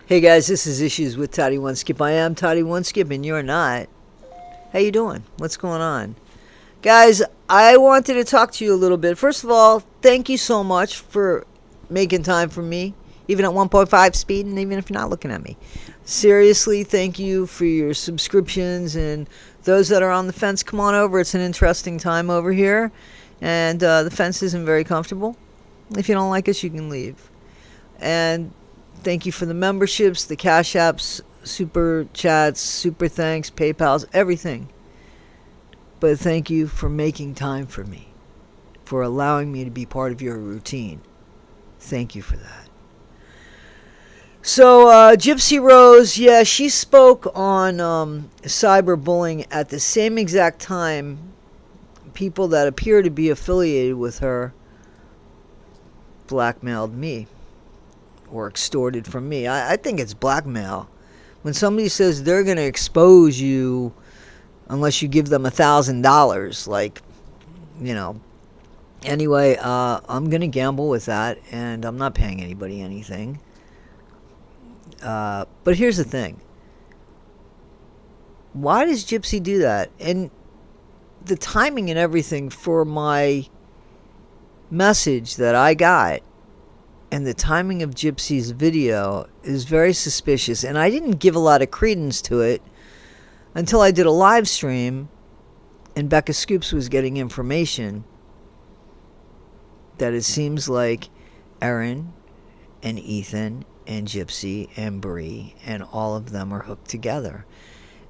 Hey guys, this is Issues with Toddy One Skip. I am Toddy One Skip, and you're not. How you doing? What's going on? Guys, I wanted to talk to you a little bit. First of all, thank you so much for making time for me, even at 1.5 speed, and even if you're not looking at me. Seriously, thank you for your subscriptions, and those that are on the fence, come on over. It's an interesting time over here, and the fence isn't very comfortable. If you don't like us, you can leave. And thank you for the memberships, the Cash Apps, Super Chats, Super Thanks, PayPals, everything. But thank you for making time for me, for allowing me to be part of your routine. Thank you for that. So, Gypsy Rose, yeah, she spoke on cyberbullying at the same exact time people that appear to be affiliated with her blackmailed me. Or extorted from me. I think it's blackmail. When somebody says they're going to expose you unless you give them $1,000, like, you know. Anyway, I'm going to gamble with that, and I'm not paying anybody anything. But here's the thing. Why does Gypsy do that? And the timing and everything for my message that I got, and the timing of Gypsy's video is very suspicious. And I didn't give a lot of credence to it until I did a live stream and Becca Scoops was getting information that it seems like Erin and Ethan and Gypsy and Bree and all of them are hooked together.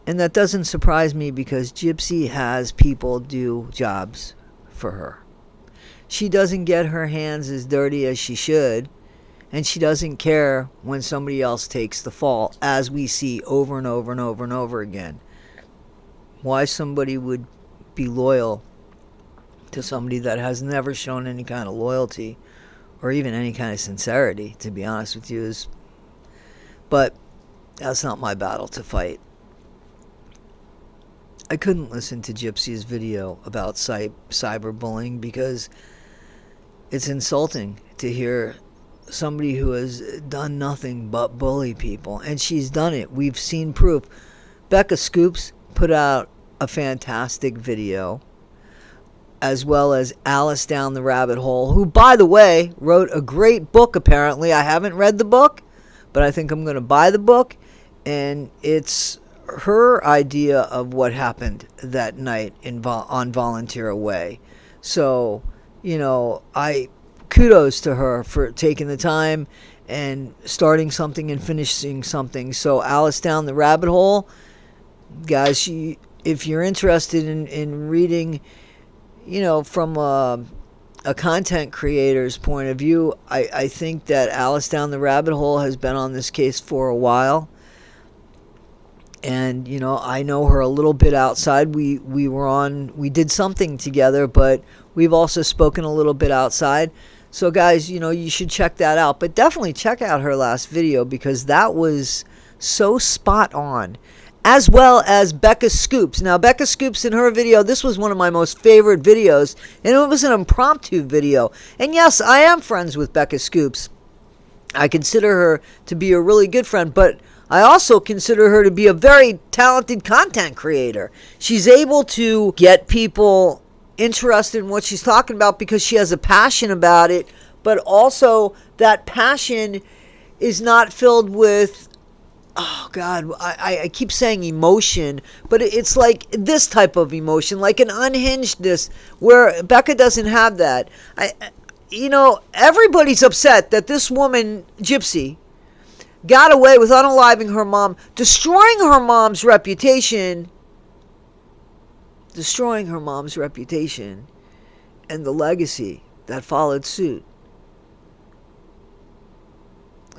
And that doesn't surprise me because Gypsy has people do jobs for her. She doesn't get her hands as dirty as she should, and she doesn't care when somebody else takes the fall, as we see over and over and over and over again. Why somebody would be loyal to somebody that has never shown any kind of loyalty or even any kind of sincerity, to be honest with you, is... But that's not my battle to fight. I couldn't listen to Gypsy's video about cyberbullying because it's insulting to hear somebody who has done nothing but bully people. And she's done it. We've seen proof. Becca Scoops put out a fantastic video, as well as Alice Down the Rabbit Hole, who, by the way, wrote a great book, apparently. I haven't read the book, but I think I'm going to buy the book. And it's her idea of what happened that night on Volunteer Way. So... you know, kudos to her for taking the time and starting something and finishing something. So Alice Down the Rabbit Hole, guys, if you're interested in reading, you know, from a content creator's point of view, I think that Alice Down the Rabbit Hole has been on this case for a while. And, you know, I know her a little bit outside. We did something together, but we've also spoken a little bit outside. So, guys, you know, you should check that out. But definitely check out her last video because that was so spot on. As well as Becca Scoops. Now, Becca Scoops in her video, this was one of my most favorite videos. And it was an impromptu video. And yes, I am friends with Becca Scoops. I consider her to be a really good friend, but I also consider her to be a very talented content creator. She's able to get people interested in what she's talking about because she has a passion about it, but also that passion is not filled with, oh God, I keep saying emotion, but it's like this type of emotion, like an unhingedness, where Becca doesn't have that. You know, everybody's upset that this woman, Gypsy, got away with unaliving her mom, destroying her mom's reputation, and the legacy that followed suit.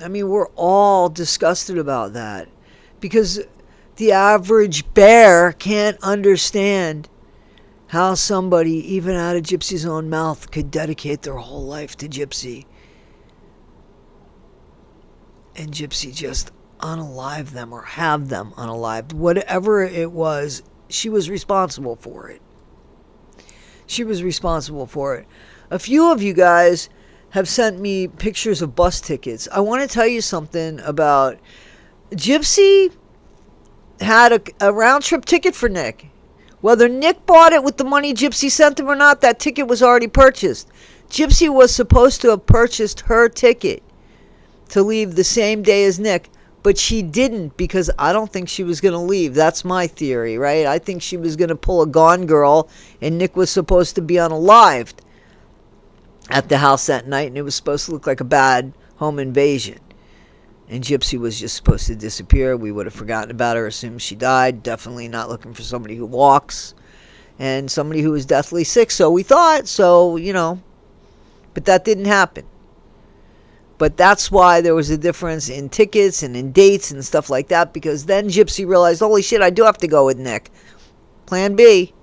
I mean, we're all disgusted about that because the average bear can't understand how somebody, even out of Gypsy's own mouth, could dedicate their whole life to Gypsy. And Gypsy just unalive them or have them unalived. Whatever it was, she was responsible for it. A few of you guys have sent me pictures of bus tickets. I want to tell you something about Gypsy had a round-trip ticket for Nick. Whether Nick bought it with the money Gypsy sent him or not, that ticket was already purchased. Gypsy was supposed to have purchased her ticket to leave the same day as Nick, but she didn't, because I don't think she was going to leave. That's my theory, right? I think she was going to pull a Gone Girl, and Nick was supposed to be unalived at the house that night, and it was supposed to look like a bad home invasion. And Gypsy was just supposed to disappear. We would have forgotten about her, assumed she died. Definitely not looking for somebody who walks and somebody who is deathly sick. So we thought, but that didn't happen. But that's why there was a difference in tickets and in dates and stuff like that, because then Gypsy realized, holy shit, I do have to go with Nick. Plan B.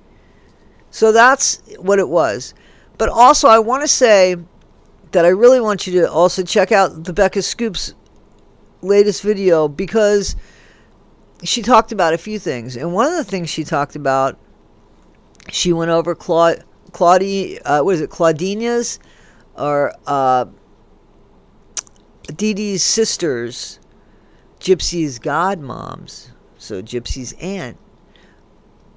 So that's what it was. But also, I want to say that I really want you to also check out the Becca Scoops latest video, because she talked about a few things. And one of the things she talked about, she went over Claudina's or Dee Dee's sisters, Gypsy's godmoms, so Gypsy's aunt,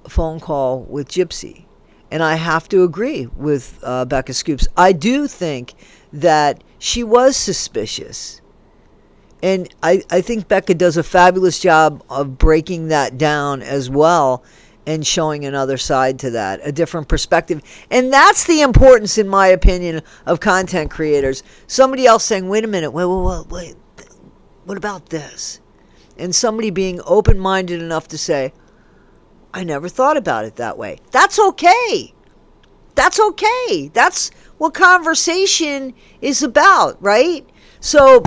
phone call with Gypsy. And I have to agree with Becca Scoops. I do think that she was suspicious. And I think Becca does a fabulous job of breaking that down as well and showing another side to that, a different perspective. And that's the importance, in my opinion, of content creators. Somebody else saying, wait a minute, wait, what about this? And somebody being open-minded enough to say, I never thought about it that way. That's okay. That's okay. That's what conversation is about, right? So,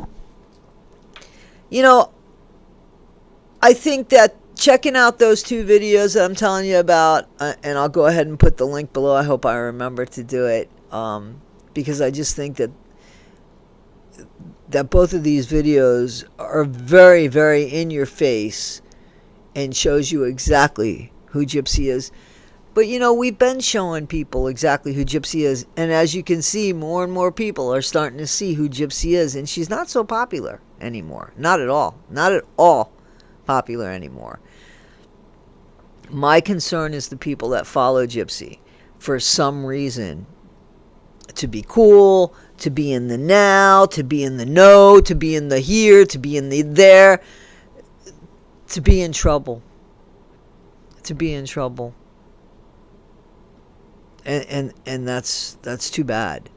I think that checking out those two videos that I'm telling you about, and I'll go ahead and put the link below. I hope I remember to do it, because I just think that both of these videos are very, very in your face and shows you exactly who Gypsy is. But, we've been showing people exactly who Gypsy is. And as you can see, more and more people are starting to see who Gypsy is. And she's not so popular anymore. Not at all. Not at all popular anymore. My concern is the people that follow Gypsy for some reason. To be cool, to be in the now, to be in the no, to be in the here, to be in the there. To be in trouble. To be in trouble. And that's too bad.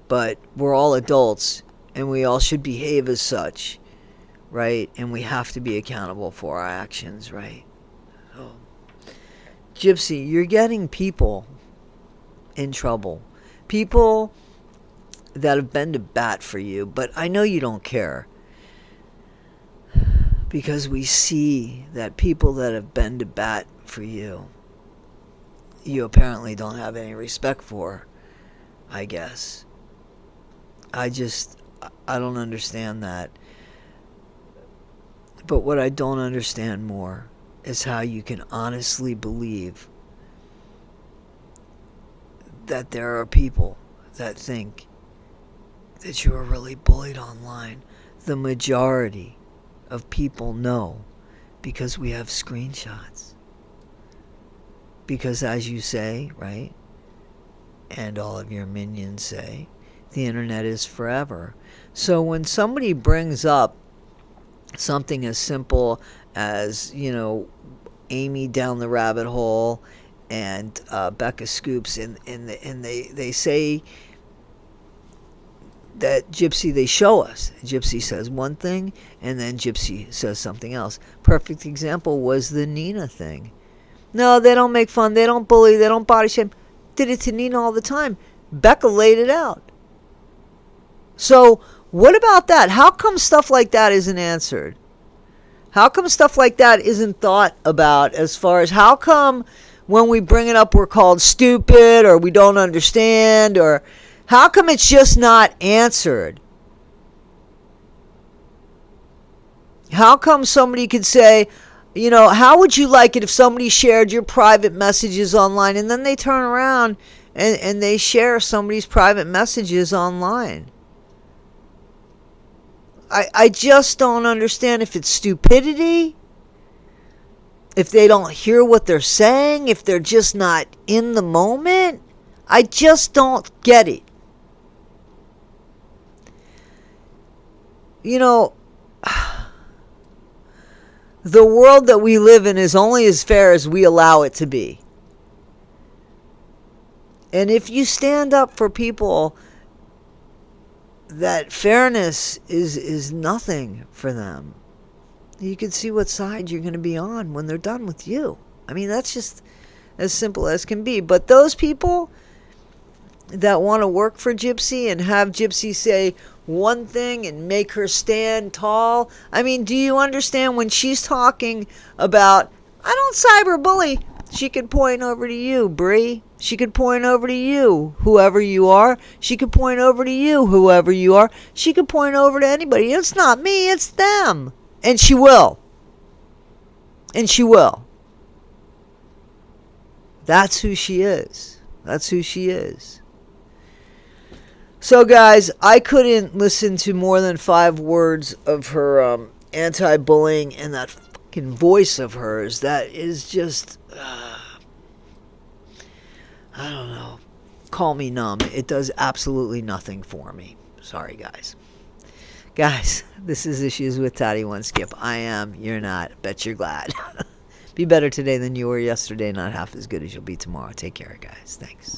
But we're all adults, and we all should behave as such, right? And we have to be accountable for our actions, right? So, Gypsy, you're getting people in trouble. People that have been to bat for you, but I know you don't care. Because we see that people that have been to bat for you, you apparently don't have any respect for, I guess. I don't understand that. But what I don't understand more is how you can honestly believe that there are people that think that you are really bullied online. The majority of people know, because we have screenshots. Because as you say, right, and all of your minions say, the internet is forever. So when somebody brings up something as simple as, Amy down the rabbit hole and Becca Scoops, and they say that Gypsy, they show us. Gypsy says one thing, and then Gypsy says something else. Perfect example was the Nina thing. No, they don't make fun. They don't bully. They don't body shame. Did it to Nina all the time. Becca laid it out. So what about that? How come stuff like that isn't answered? How come stuff like that isn't thought about, as far as how come when we bring it up we're called stupid or we don't understand, or how come it's just not answered? How come somebody could say, how would you like it if somebody shared your private messages online, and then they turn around and they share somebody's private messages online? I just don't understand if it's stupidity, if they don't hear what they're saying, if they're just not in the moment. I just don't get it. You know, the world that we live in is only as fair as we allow it to be. And if you stand up for people that fairness is nothing for them, you can see what side you're going to be on when they're done with you. I mean, that's just as simple as can be. But those people that want to work for Gypsy and have Gypsy say one thing and make her stand tall. I mean, do you understand when she's talking about, I don't cyberbully, she could point over to you, Bree. She could point over to you, whoever you are. She could point over to you, whoever you are. She could point over to anybody. It's not me, it's them. And she will. And she will. That's who she is. That's who she is. So, guys, I couldn't listen to more than 5 words of her anti-bullying and that fucking voice of hers. That is just, I don't know. Call me numb. It does absolutely nothing for me. Sorry, guys. Guys, this is Issues with Toddy One Skip. I am. You're not. Bet you're glad. Be better today than you were yesterday. Not half as good as you'll be tomorrow. Take care, guys. Thanks.